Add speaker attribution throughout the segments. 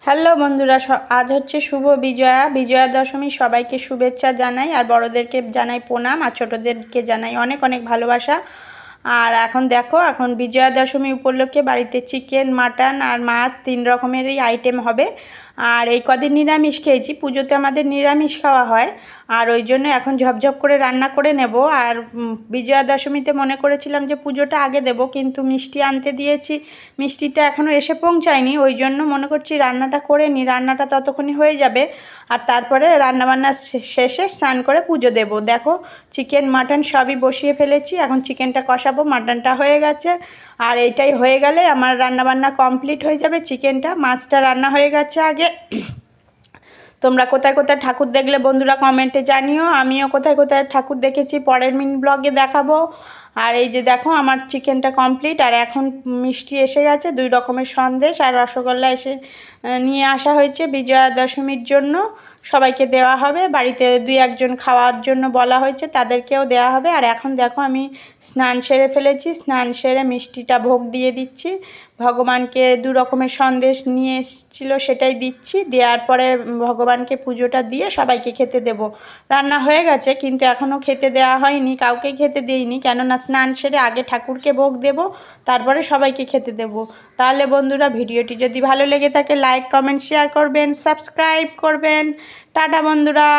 Speaker 1: Hello বন্ধুরা, আজ হচ্ছে শুভ বিজয়া দশমী। সবাইকে শুভেচ্ছা জানাই, আর বড়োদেরকে জানাই প্রণাম, আর ছোটোদেরকে জানাই অনেক অনেক ভালোবাসা। আর এখন বিজয়া দশমী উপলক্ষে বাড়িতে চিকেন, মাটন আর মাছ 3 রকমেরই আইটেম হবে। আর এই কদিন নিরামিষ খেয়েছি, পুজোতে আমাদের নিরামিষ খাওয়া হয়, আর ওই জন্য এখন ঝপঝপ করে রান্না করে নেব। আর বিজয়া দশমীতে মনে করেছিলাম যে পুজোটা আগে দেব, কিন্তু মিষ্টি আনতে দিয়েছি, মিষ্টিটা এখনও এসে পৌঁছায়নি। ওই জন্য মনে করছি রান্নাটা করে নিই, রান্নাটা ততক্ষণই হয়ে যাবে। আর তারপরে রান্নাবান্না শেষে স্নান করে পুজো দেব। দেখো, চিকেন মাটন সবই বসিয়ে ফেলেছি, এখন চিকেনটা কষাবো। মাটনটা হয়ে গেছে, আর এইটাই হয়ে গেলে আমার রান্নাবান্না কমপ্লিট হয়ে যাবে। চিকেনটা, মাছটা রান্না হয়ে গেছে আগে। তোমরা কোথায় কোথায় ঠাকুর দেখলে বন্ধুরা কমেন্টে জানিও। আমিও কোথায় কোথায় ঠাকুর দেখেছি পরের মিনি ব্লগে দেখাবো। আর এই যে দেখো, আমার চিকেনটা কমপ্লিট। আর এখন মিষ্টি এসে গেছে, 2 রকমের সন্দেশ আর রসগোল্লা এসে নিয়ে আসা হয়েছে বিজয়া দশমীর জন্য। সবাইকে দেওয়া হবে, বাড়িতে 2-1 জন খাওয়ার জন্য বলা হয়েছে, তাদেরকেও দেওয়া হবে। আর এখন দেখো, আমি স্নান সেরে ফেলেছি, স্নান সেরে মিষ্টিটা ভোগ দিয়ে দিচ্ছি। ভগবানকে 2 রকমের সন্দেশ নিয়ে এসেছিল, সেটাই দিচ্ছি। দেওয়ার পরে ভগবানকে পুজোটা দিয়ে সবাইকে খেতে দেব। রান্না হয়ে গেছে, কিন্তু এখনও খেতে দেওয়া হয়নি, কাউকেই খেতে দিইনি, কেননা স্নান সেরে আগে ঠাকুরকে ভোগ দেব, তারপরে সবাইকে খেতে দেব। তাহলে বন্ধুরা, ভিডিওটি যদি ভালো লেগে থাকে লাইক, কমেন্ট, শেয়ার করবেন, সাবস্ক্রাইব করবেন। টাটা বন্ধুরা।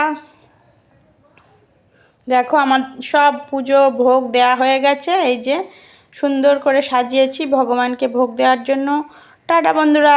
Speaker 1: দেখো, আমার সব পুজো ভোগ দেওয়া হয়ে গেছে, এই যে সুন্দর করে সাজিয়েছি ভগবানকে ভোগ দেওয়ার জন্য। টাটা বন্ধুরা।